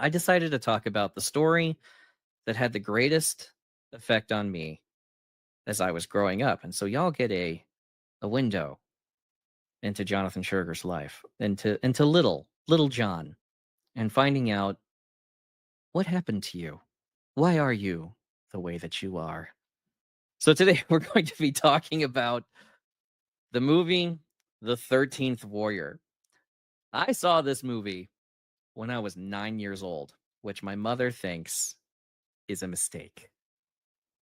I decided to talk about the story that had the greatest effect on me as I was growing up. And so y'all get a window into Jonathan Sugar's life, into little John, and finding out what happened to you. Why are you the way that you are? So today we're going to be talking about the movie The 13th Warrior. I saw this movie when I was 9 years old, which my mother thinks is a mistake.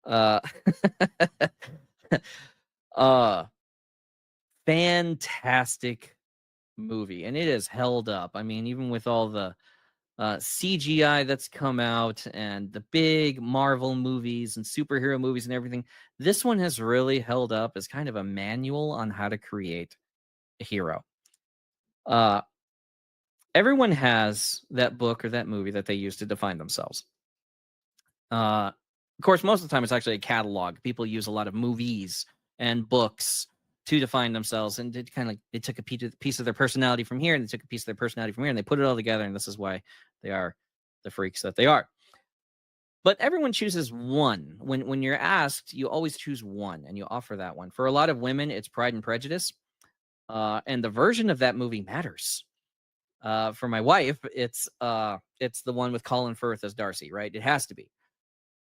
Uh, uh, fantastic movie, and it is held up. I mean, even with all the CGI that's come out and the big Marvel movies and superhero movies and everything, this one has really held up as kind of a manual on how to create a hero. Uh, Everyone has that book or that movie that they use to define themselves. Of course, most of the time it's actually a catalog. People use a lot of movies and books to define themselves, and it kind of they took a piece of their personality from here, and they took a piece of their personality from here, and they put it all together, and this is why they are the freaks that they are. But everyone chooses one. When you're asked, you always choose one, and you offer that one. For a lot of women, it's Pride and Prejudice, and the version of that movie matters. For my wife, it's the one with Colin Firth as Darcy, right? It has to be.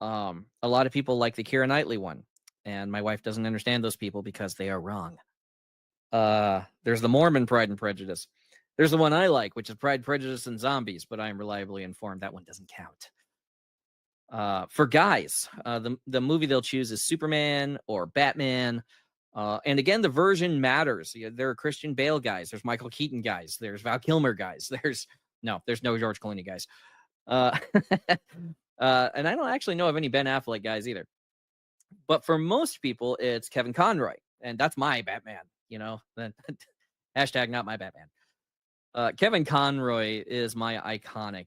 A lot of people like the Keira Knightley one, and my wife doesn't understand those people because they are wrong. There's the Mormon Pride and Prejudice. There's the one I like, which is Pride, Prejudice, and Zombies, but I am reliably informed that one doesn't count. For guys, the movie they'll choose is Superman or Batman. And again, the version matters. There are Christian Bale guys. There's Michael Keaton guys. There's Val Kilmer guys. There's no George Clooney guys. And I don't actually know of any Ben Affleck guys either. But for most people, it's Kevin Conroy, and that's my Batman. Hashtag not my Batman. Kevin Conroy is my iconic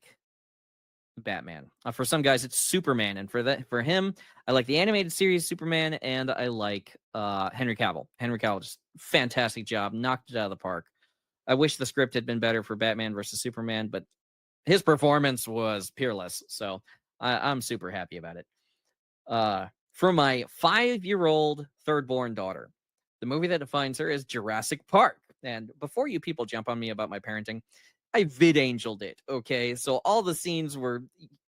Batman. For some guys, it's Superman, and for him, I like the animated series Superman, and I like Henry Cavill. Henry Cavill, just fantastic job, knocked it out of the park. I wish the script had been better for Batman versus Superman, but his performance was peerless, so I'm super happy about it. For my 5-year-old third-born daughter, the movie that defines her is Jurassic Park. And before you people jump on me about my parenting, I vid-angeled it, okay? So all the scenes where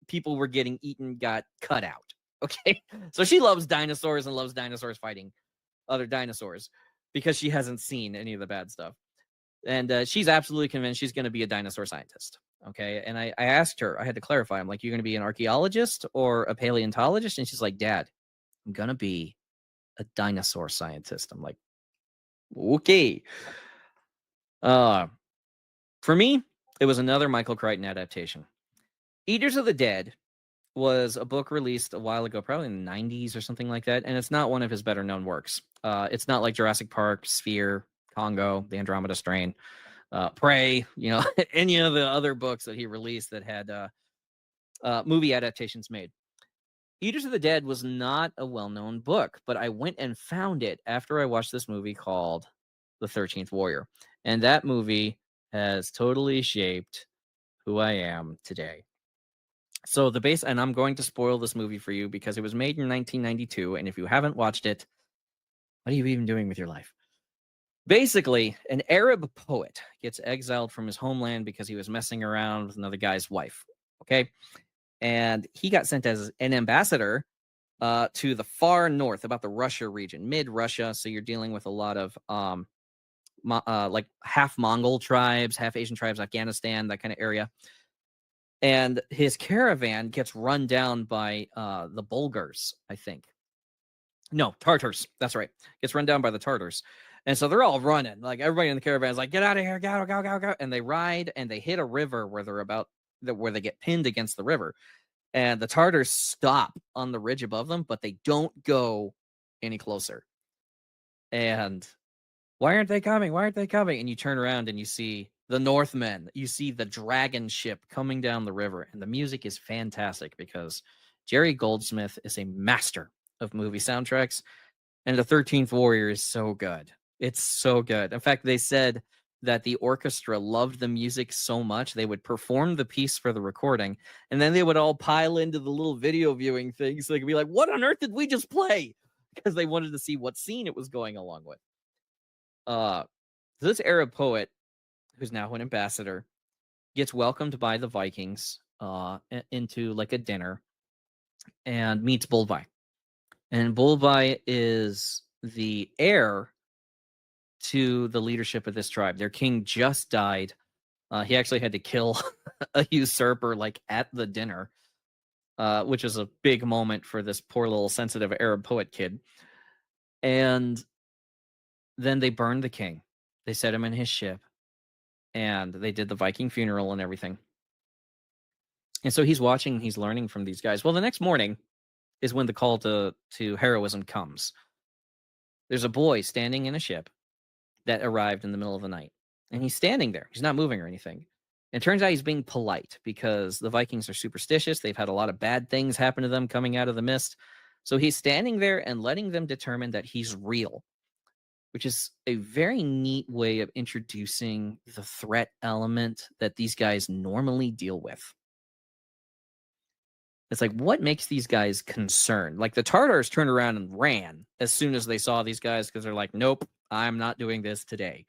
people were getting eaten got cut out, okay? So she loves dinosaurs and loves dinosaurs fighting other dinosaurs because she hasn't seen any of the bad stuff. And she's absolutely convinced she's going to be a dinosaur scientist, okay? And I asked her, I had to clarify, I'm like, you're going to be an archaeologist or a paleontologist? And she's like, Dad, I'm going to be a dinosaur scientist. I'm like, okay. For me, it was another Michael Crichton adaptation. Eaters of the Dead was a book released a while ago, probably in the 90s or something like that, and it's not one of his better known works. It's not like Jurassic Park, Sphere, Congo, The Andromeda Strain, Prey, any of the other books that he released that had movie adaptations made. Eaters of the Dead was not a well-known book, but I went and found it after I watched this movie called The 13th Warrior. And that movie has totally shaped who I am today. So and I'm going to spoil this movie for you because it was made in 1992, and if you haven't watched it, what are you even doing with your life? Basically, an Arab poet gets exiled from his homeland because he was messing around with another guy's wife, okay? And he got sent as an ambassador to the far north, about the Russia region, mid-Russia, so you're dealing with a lot of like half Mongol tribes, half Asian tribes, Afghanistan, that kind of area. And his caravan gets run down by the Bulgars, I think. No, Tartars. That's right. Gets run down by the Tartars. And so they're all running. Like, everybody in the caravan is like, get out of here, go, go, go, go. And they ride, and they hit a river where where they get pinned against the river. And the Tartars stop on the ridge above them, but they don't go any closer. And why aren't they coming? Why aren't they coming? And you turn around and you see the Northmen. You see the dragon ship coming down the river. And the music is fantastic because Jerry Goldsmith is a master of movie soundtracks. And The 13th Warrior is so good. It's so good. In fact, they said that the orchestra loved the music so much, they would perform the piece for the recording, and then they would all pile into the little video viewing thing so they could be like, what on earth did we just play? Because they wanted to see what scene it was going along with. This Arab poet, who's now an ambassador, gets welcomed by the Vikings into like a dinner and meets Bolvi. And Bolvi is the heir to the leadership of this tribe. Their king just died. He actually had to kill a usurper like at the dinner, which is a big moment for this poor little sensitive Arab poet kid. And then they burned the king. They set him in his ship, and they did the Viking funeral and everything. And so he's watching, he's learning from these guys. Well, the next morning is when the call to heroism comes. There's a boy standing in a ship that arrived in the middle of the night. And he's standing there. He's not moving or anything. And it turns out he's being polite because the Vikings are superstitious. They've had a lot of bad things happen to them coming out of the mist. So he's standing there and letting them determine that he's real, which is a very neat way of introducing the threat element that these guys normally deal with. It's like, what makes these guys concerned? Like the Tartars turned around and ran as soon as they saw these guys because they're like, nope, I'm not doing this today.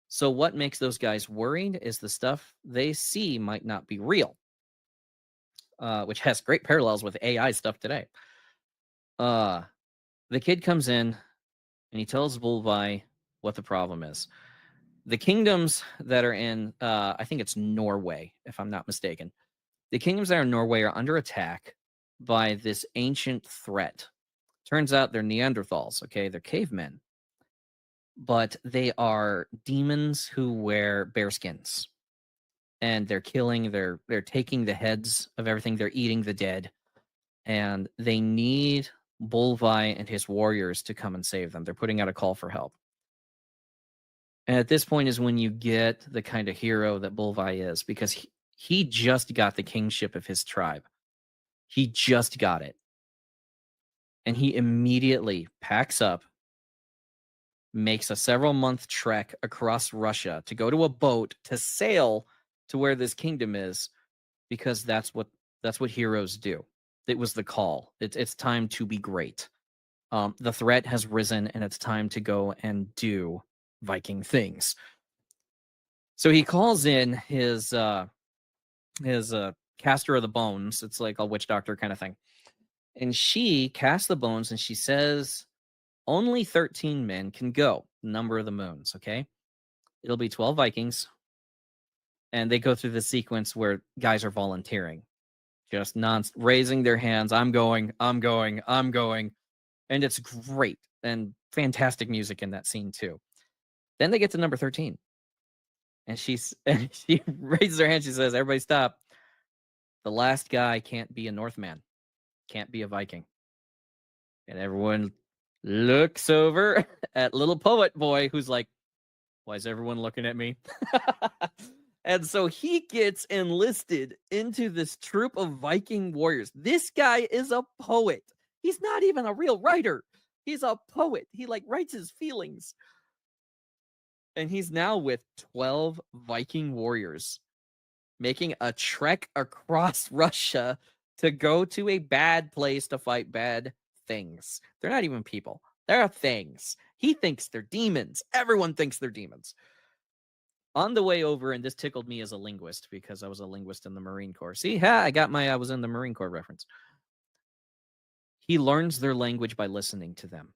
So what makes those guys worried is the stuff they see might not be real, which has great parallels with AI stuff today. The kid comes in and he tells Bolvi what the problem is. The kingdoms that are in, I think it's Norway, if I'm not mistaken. The kingdoms that are in Norway are under attack by this ancient threat. Turns out they're Neanderthals, okay? They're cavemen. But they are demons who wear bear skins. And they're killing, they're taking the heads of everything. They're eating the dead. And they need Bolvi and his warriors to come and save them. They're putting out a call for help. And at this point is when you get the kind of hero that Bolvi is, because he just got the kingship of his tribe. He just got it. And he immediately packs up, makes a several-month trek across Russia to go to a boat to sail to where this kingdom is, because that's what heroes do. It was the call. It's time to be great. The threat has risen, and it's time to go and do Viking things. So he calls in his caster of the bones. It's like a witch doctor kind of thing. And she casts the bones and she says only 13 men can go, number of the moons, okay? It'll be 12 Vikings. And they go through the sequence where guys are volunteering, just raising their hands. I'm going. And it's great and fantastic music in that scene too. Then they get to number 13. And she raises her hand. She says, everybody stop. The last guy can't be a Northman, can't be a Viking. And everyone looks over at little poet boy who's like, why is everyone looking at me? And so he gets enlisted into this troop of Viking warriors. This guy is a poet. He's not even a real writer. He's a poet. He like writes his feelings. And he's now with 12 Viking warriors making a trek across Russia to go to a bad place to fight bad things. They're not even people. They're things. He thinks they're demons. Everyone thinks they're demons. On the way over, and this tickled me as a linguist because I was a linguist in the Marine Corps. See, I was in the Marine Corps reference. He learns their language by listening to them.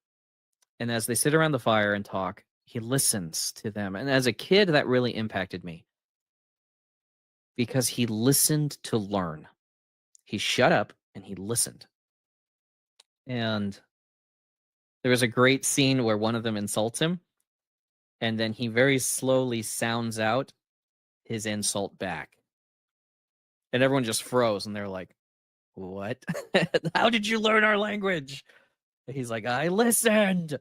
And as they sit around the fire and talk, he listens to them. And as a kid, that really impacted me because he listened to learn. He shut up and he listened. And there was a great scene where one of them insults him, and then he very slowly sounds out his insult back. And everyone just froze, and they're like, what? How did you learn our language? And he's like, I listened.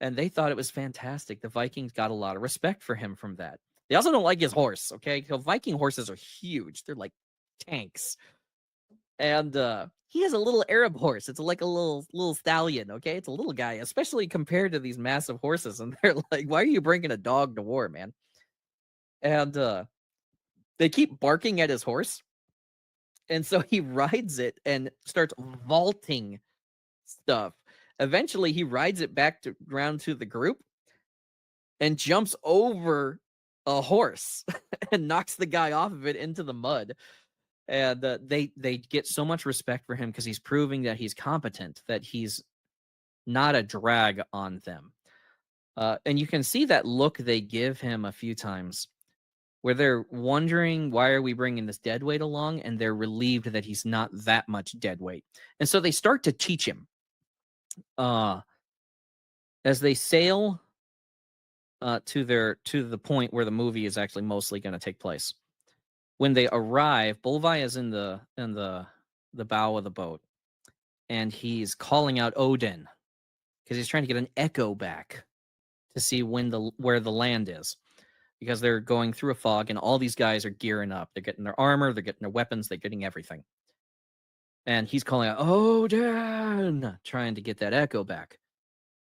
And they thought it was fantastic. The Vikings got a lot of respect for him from that. They also don't like his horse, okay? So Viking horses are huge. They're like tanks. And he has a little Arab horse. It's like a little stallion. Okay, it's a little guy, especially compared to these massive horses. And they're like, "Why are you bringing a dog to war, man?" And they keep barking at his horse, and so he rides it and starts vaulting stuff. Eventually, he rides it back to around to the group and jumps over a horse and knocks the guy off of it into the mud. And they get so much respect for him because he's proving that he's competent, that he's not a drag on them. And you can see that look they give him a few times where they're wondering, why are we bringing this dead weight along? And they're relieved that he's not that much dead weight. And so they start to teach him. As they sail to the point where the movie is actually mostly going to take place. When they arrive, Bolvi is in the bow of the boat, and he's calling out Odin because he's trying to get an echo back to see where the land is, because they're going through a fog, and all these guys are gearing up. They're getting their armor, they're getting their weapons, they're getting everything. And he's calling out Odin, trying to get that echo back.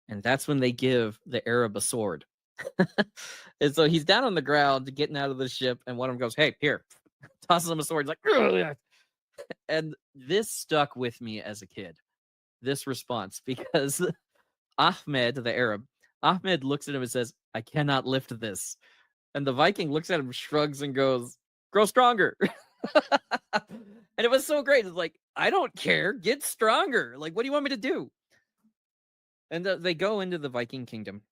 And that's when they give the Arab a sword. And so he's down on the ground getting out of the ship, and one of them goes, "Hey, here," tosses him a sword. He's like, "Ugh." And this stuck with me as a kid, this response, because Ahmed, the Arab, Ahmed looks at him and says, "I cannot lift this." And the Viking looks at him, shrugs, and goes, "Grow stronger." And it was so great. It's like, I don't care. Get stronger. Like, what do you want me to do? And they go into the Viking kingdom,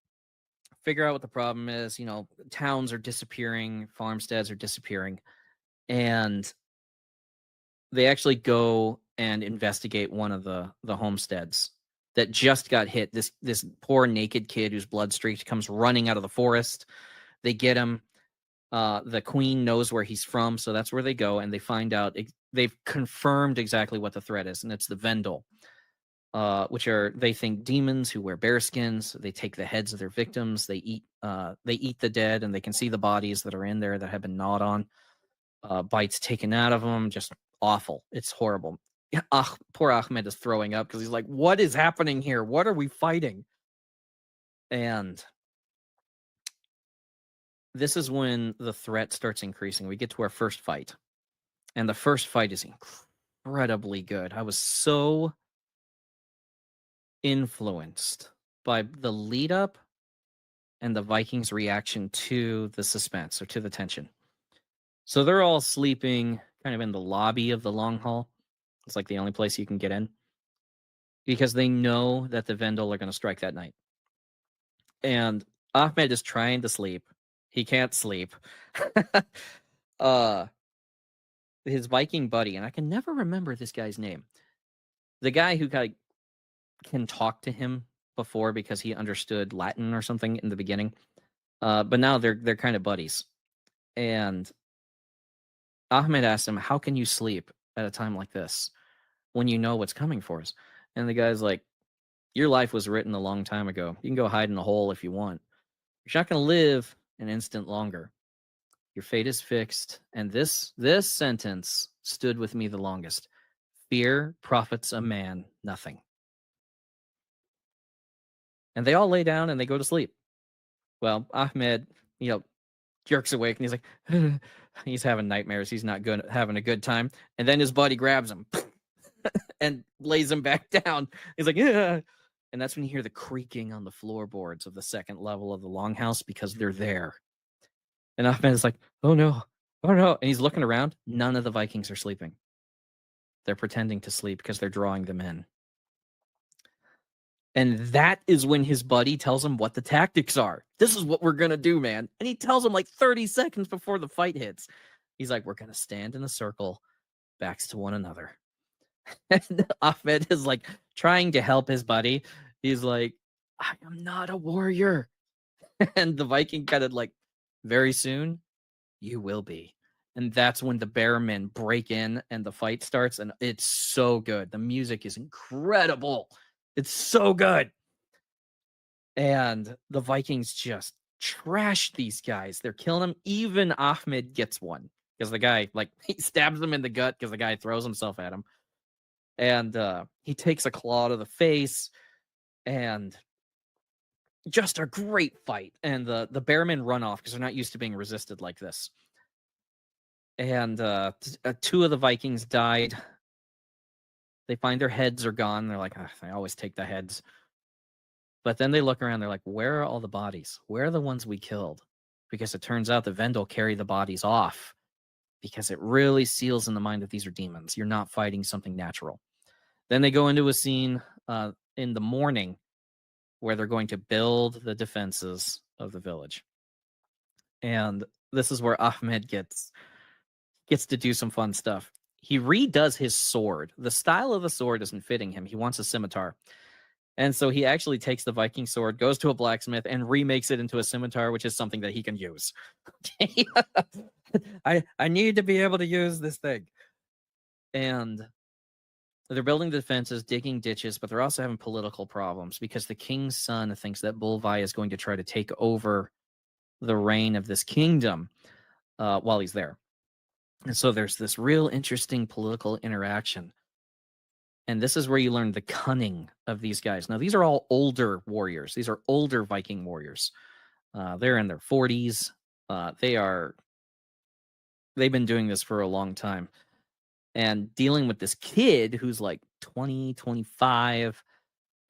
figure out what the problem is. You know, towns are disappearing, farmsteads are disappearing, and they actually go and investigate one of the homesteads that just got hit. This poor naked kid who's blood streaked comes running out of the forest. They get him. The queen knows where he's from, so that's where they go, and they find out. They've confirmed exactly what the threat is, and it's the Vendel, which are, they think, demons who wear bear skins. They take the heads of their victims. They eat the dead, and they can see the bodies that are in there that have been gnawed on. Bites taken out of them. Just awful. It's horrible. Poor Ahmed is throwing up because he's like, "What is happening here? What are we fighting?" And this is when the threat starts increasing. We get to our first fight, and the first fight is incredibly good. I was so influenced by the lead up and the Vikings' reaction to the suspense, or to the tension. So they're all sleeping kind of in the lobby of the Long Hall. It's like the only place you can get in, because they know that the Vendel are going to strike that night. And Ahmed is trying to sleep. He can't sleep. His Viking buddy, and I can never remember this guy's name. The guy who can talk to him before because he understood Latin or something in the beginning. But now they're kind of buddies. And Ahmed asks him, "How can you sleep at a time like this when you know what's coming for us?" And the guy's like, "Your life was written a long time ago. You can go hide in a hole if you want. You're not going to live an instant longer. Your fate is fixed." And this sentence stood with me the longest. "Fear profits a man nothing." And they all lay down and they go to sleep. Well, Ahmed, jerks awake, and he's like, he's having nightmares. He's not having a good time. And then his buddy grabs him and lays him back down. He's like, "Yeah." And that's when you hear the creaking on the floorboards of the second level of the longhouse, because they're there. And Ahmed is like, "Oh no, oh no." And he's looking around. None of the Vikings are sleeping. They're pretending to sleep because they're drawing them in. And that is when his buddy tells him what the tactics are. "This is what we're going to do, man." And he tells him like 30 seconds before the fight hits. He's like, "We're going to stand in a circle, backs to one another." And Ahmed is like trying to help his buddy. He's like, "I am not a warrior." And the Viking kind of like, "Very soon, you will be." And that's when the Bearmen break in and the fight starts. And it's so good. The music is incredible. It's so good. And the Vikings just trash these guys. They're killing them. Even Ahmed gets one, because the guy, like, he stabs him in the gut because the guy throws himself at him. And he takes a claw to the face, and just a great fight. And the bearmen run off because they're not used to being resisted like this. And two of the Vikings died. They find their heads are gone. They're like, I always take the heads. But then they look around. They're like, where are all the bodies? Where are the ones we killed? Because it turns out the Vendel carry the bodies off, because it really seals in the mind that these are demons. You're not fighting something natural. Then they go into a scene in the morning where they're going to build the defenses of the village. And this is where Ahmed gets to do some fun stuff. He redoes his sword. The style of the sword isn't fitting him. He wants a scimitar. And so he actually takes the Viking sword, goes to a blacksmith, and remakes it into a scimitar, which is something that he can use. I need to be able to use this thing. And they're building defenses, digging ditches, but they're also having political problems because the king's son thinks that Bolvi is going to try to take over the reign of this kingdom while he's there. And so there's this real interesting political interaction. And this is where you learn the cunning of these guys. Now, these are all older warriors. These are older Viking warriors. They're in their 40s. They've been doing this for a long time. And dealing with this kid who's like 20, 25,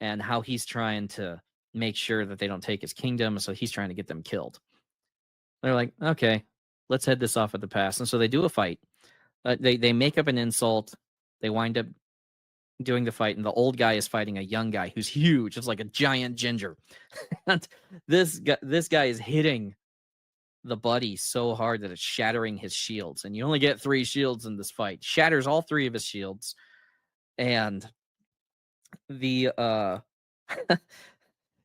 and how he's trying to make sure that they don't take his kingdom. So he's trying to get them killed. They're like, okay, let's head this off at the pass. And so they do a fight. They make up an insult. They wind up doing the fight, and the old guy is fighting a young guy who's huge. It's like a giant ginger. And this guy is hitting the buddy so hard that it's shattering his shields. And you only get 3 shields in this fight. Shatters all 3 of his shields. And the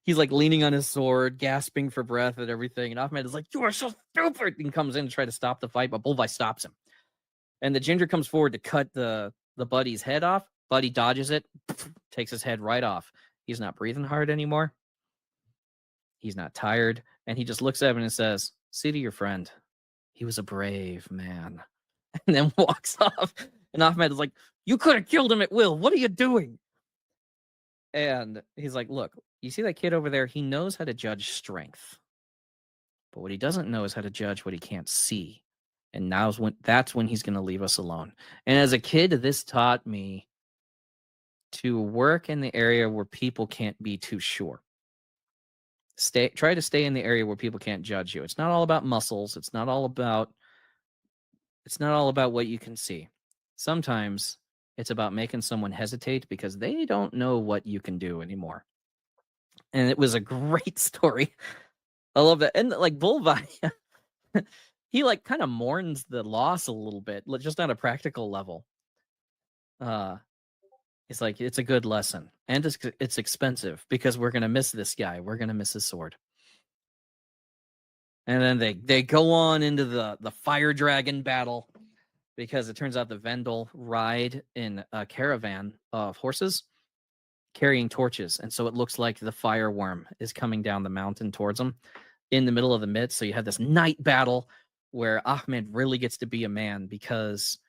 he's like leaning on his sword, gasping for breath and everything. And Ahmed is like, you are so stupid, and comes in to try to stop the fight, but Bolvi stops him. And the ginger comes forward to cut the buddy's head off. Buddy dodges it, takes his head right off. He's not breathing hard anymore. He's not tired. And he just looks at him and says, see to your friend. He was a brave man. And then walks off. And Ahmed is like, you could have killed him at will. What are you doing? And he's like, look, you see that kid over there? He knows how to judge strength. But what he doesn't know is how to judge what he can't see. And that's when he's going to leave us alone. And as a kid, this taught me to work in the area where people can't be too sure. Try to stay in the area where people can't judge you. It's not all about muscles. It's not all about what you can see. Sometimes it's about making someone hesitate because they don't know what you can do anymore. And it was a great story. I love that. And like Bolvi, he like kind of mourns the loss a little bit, just on a practical level. It's like, it's a good lesson, and it's expensive because we're gonna miss this guy. We're gonna miss his sword. And then they go on into the fire dragon battle, because it turns out the Vendel ride in a caravan of horses carrying torches, and so it looks like the fire worm is coming down the mountain towards them in the middle of the midst. So you have this night battle where Ahmed really gets to be a man because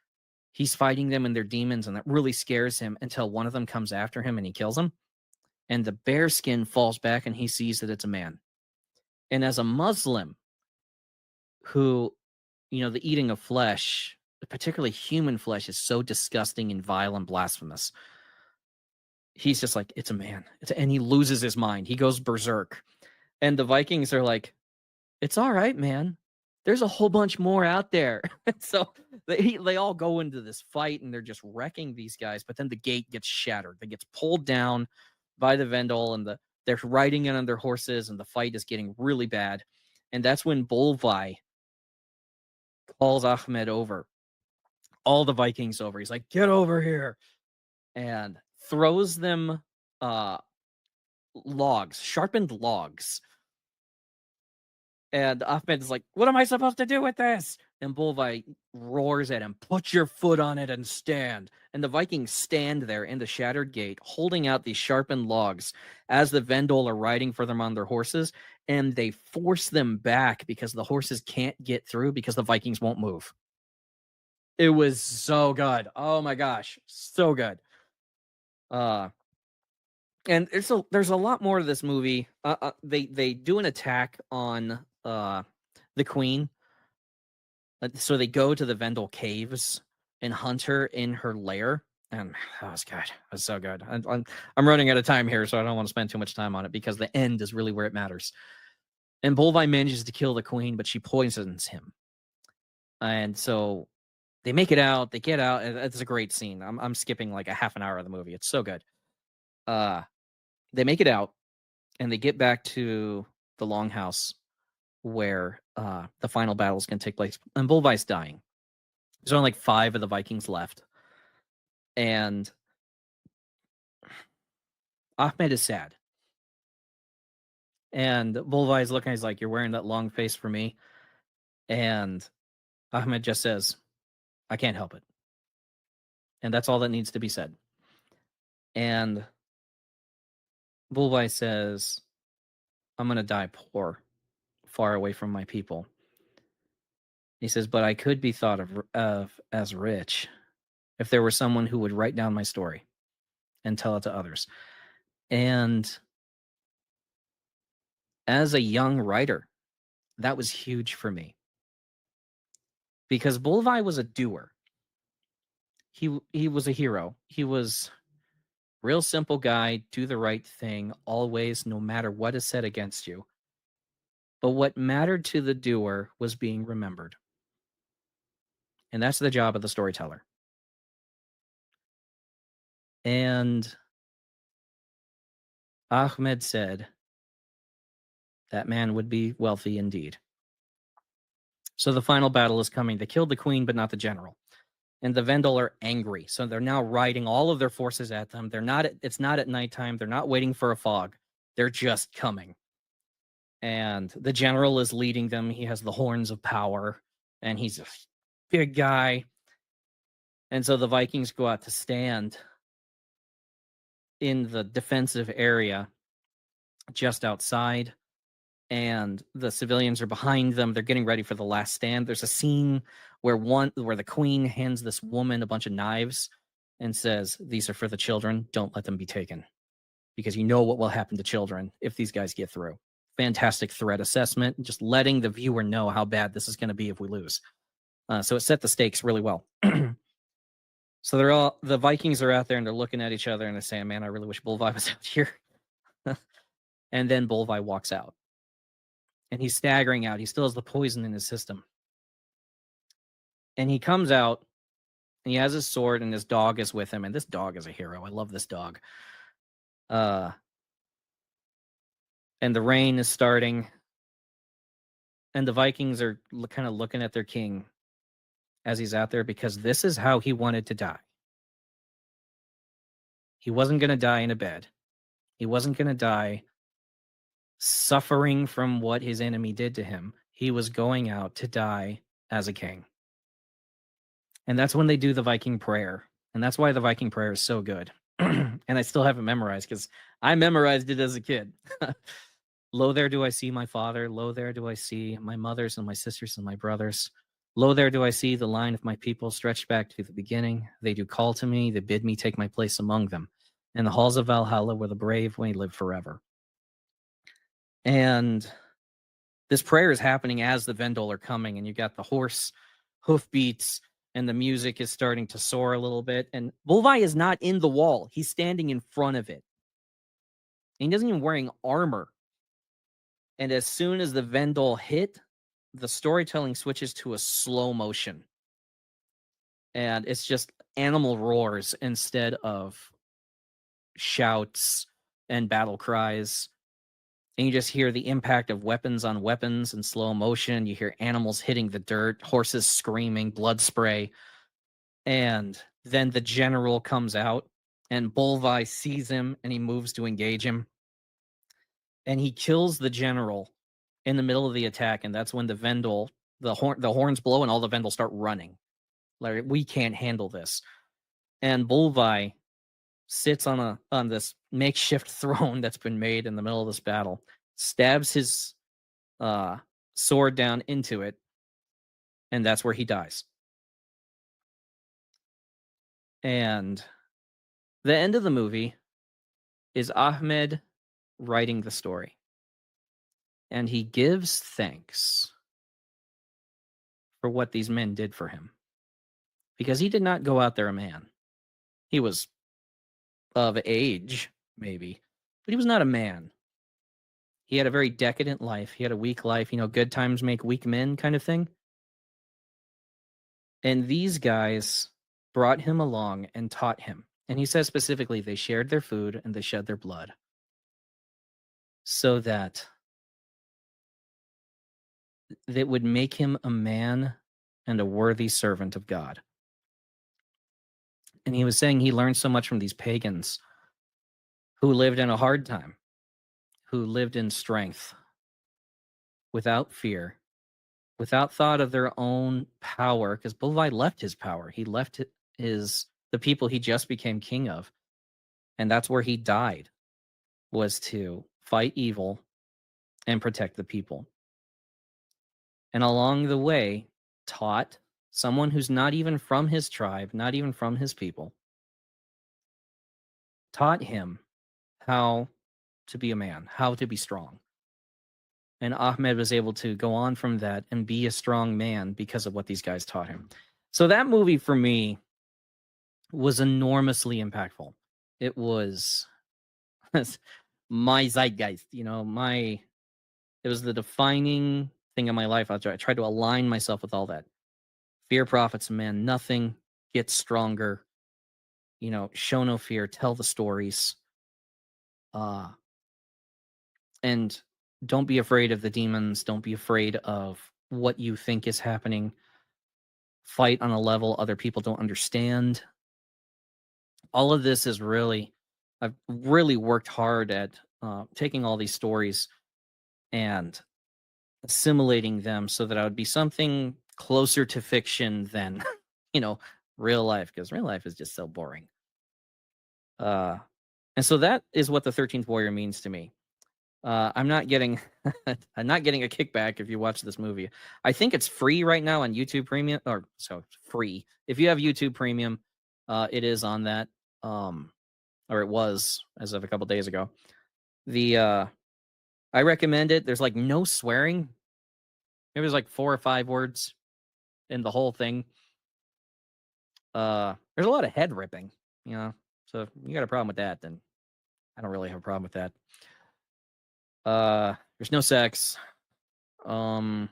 he's fighting them and their demons, and that really scares him until one of them comes after him and he kills him. And the bear skin falls back and he sees that it's a man. And as a Muslim who, the eating of flesh, particularly human flesh, is so disgusting and vile and blasphemous, he's just like, it's a man. And he loses his mind. He goes berserk. And the Vikings are like, it's all right, man. There's a whole bunch more out there. So they all go into this fight and they're just wrecking these guys. But then the gate gets shattered. It gets pulled down by the Vendel, and they're riding in on their horses, and the fight is getting really bad. And that's when Bolvi calls Ahmed over, all the Vikings over. He's like, get over here, and throws them logs, sharpened logs. And Ahmed is like, what am I supposed to do with this? And Bolvi roars at him, put your foot on it and stand. And the Vikings stand there in the shattered gate, holding out these sharpened logs as the Vendel are riding for them on their horses. And they force them back because the horses can't get through because the Vikings won't move. It was so good. Oh my gosh, so good. Uh, and there's a lot more to this movie. They do an attack on the queen. So they go to the Vendel caves and hunt her in her lair. And that was good. It was so good. I'm running out of time here, so I don't want to spend too much time on it because the end is really where it matters. And Bolvi manages to kill the queen, but she poisons him. And so they make it out. They get out. And it's a great scene. I'm skipping like a half an hour of the movie. It's so good. They make it out, and they get back to the longhouse where the final battle is going to take place. And Bolvi's dying. There's only like 5 of the Vikings left. And Ahmed is sad. And Bolvi is looking, he's like, "You're wearing that long face for me." And Ahmed just says, "I can't help it." And that's all that needs to be said. And Bolvi says, "I'm going to die poor, far away from my people." He says, "But I could be thought of as rich if there were someone who would write down my story and tell it to others." And as a young writer, that was huge for me because Bolvi was a doer. He was a hero. He was real simple guy, do the right thing always, no matter what is said against you. But what mattered to the doer was being remembered. And that's the job of the storyteller. And Ahmed said that man would be wealthy indeed. So the final battle is coming. They killed the queen, but not the general. And the Vendel are angry. So they're now riding all of their forces at them. It's not at nighttime. They're not waiting for a fog. They're just coming. And the general is leading them. He has the horns of power, and he's a big guy. And so the Vikings go out to stand in the defensive area just outside, and the civilians are behind them. They're getting ready for the last stand. There's a scene where the queen hands this woman a bunch of knives and says, "These are for the children. Don't let them be taken, because you know what will happen to children if these guys get through." Fantastic threat assessment, just letting the viewer know how bad this is going to be if we lose. So it set the stakes really well. So the Vikings are out there and they're looking at each other and they're saying, "Man, I really wish Bolvi was out here." And then Bolvi walks out. And he's staggering out. He still has the poison in his system. And he comes out and he has his sword and his dog is with him. And this dog is a hero. I love this dog. And the rain is starting. And the Vikings are kind of looking at their king as he's out there because this is how he wanted to die. He wasn't going to die in a bed. He wasn't going to die suffering from what his enemy did to him. He was going out to die as a king. And that's when they do the Viking prayer. And that's why the Viking prayer is so good. And I still have it memorized because I memorized it as a kid. "Lo, there do I see my father. Lo, there do I see my mothers and my sisters and my brothers. Lo, there do I see the line of my people stretched back to the beginning. They do call to me. They bid me take my place among them. In the halls of Valhalla where the brave may live forever." And this prayer is happening as the Vendel are coming, and you got the horse hoofbeats, and the music is starting to soar a little bit. And Bolvi is not in the wall; he's standing in front of it. And he doesn't even wearing armor. And as soon as the Vendel hit, the storytelling switches to a slow motion, and it's just animal roars instead of shouts and battle cries. And you just hear the impact of weapons on weapons in slow motion. You hear animals hitting the dirt, horses screaming, blood spray. And then the general comes out, and Bolvi sees him, and he moves to engage him. And he kills the general in the middle of the attack, and that's when the Vendel, the horns blow, and all the Vendel start running. Like, we can't handle this. And Bolvi sits on this makeshift throne that's been made in the middle of this battle, stabs his sword down into it, and that's where he dies. And The end of the movie is Ahmed writing the story, and he gives thanks for what these men did for him, because he did not go out there a man. He was of age, maybe, but he was not a man. He had a very decadent life. He had a weak life, good times make weak men kind of thing. And these guys brought him along and taught him. And he says specifically, they shared their food and they shed their blood so that that would make him a man and a worthy servant of God. And he was saying he learned so much from these pagans who lived in a hard time, who lived in strength, without fear, without thought of their own power, because Bolvi left his power. He left the people he just became king of. And that's where he died, was to fight evil and protect the people. And along the way, taught someone who's not even from his tribe, not even from his people, taught him how to be a man, how to be strong. And Ahmed was able to go on from that and be a strong man because of what these guys taught him. So that movie for me was enormously impactful. It was my zeitgeist, it was the defining thing in my life. I tried to align myself with all that. Fear profits man nothing, get stronger, show no fear, tell the stories. And don't be afraid of the demons. Don't be afraid of what you think is happening. Fight on a level other people don't understand. All of this is I've really worked hard at taking all these stories and assimilating them so that I would be something closer to fiction than, real life, because real life is just so boring. And so that is what the 13th Warrior means to me. I'm not getting a kickback if you watch this movie. I think it's free right now on YouTube Premium, free. If you have YouTube Premium, it is on that, or it was as of a couple days ago. I recommend it. There's no swearing. Maybe there's 4 or 5 words in the whole thing. There's a lot of head ripping, So if you got a problem with that, then I don't really have a problem with that. There's no sex. It's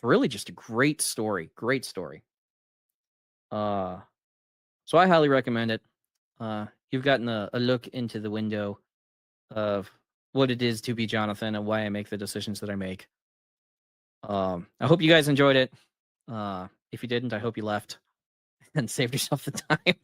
really just a great story. Great story. So I highly recommend it. You've gotten a look into the window of what it is to be Jonathan and why I make the decisions that I make. I hope you guys enjoyed it. If you didn't, I hope you left and saved yourself the time.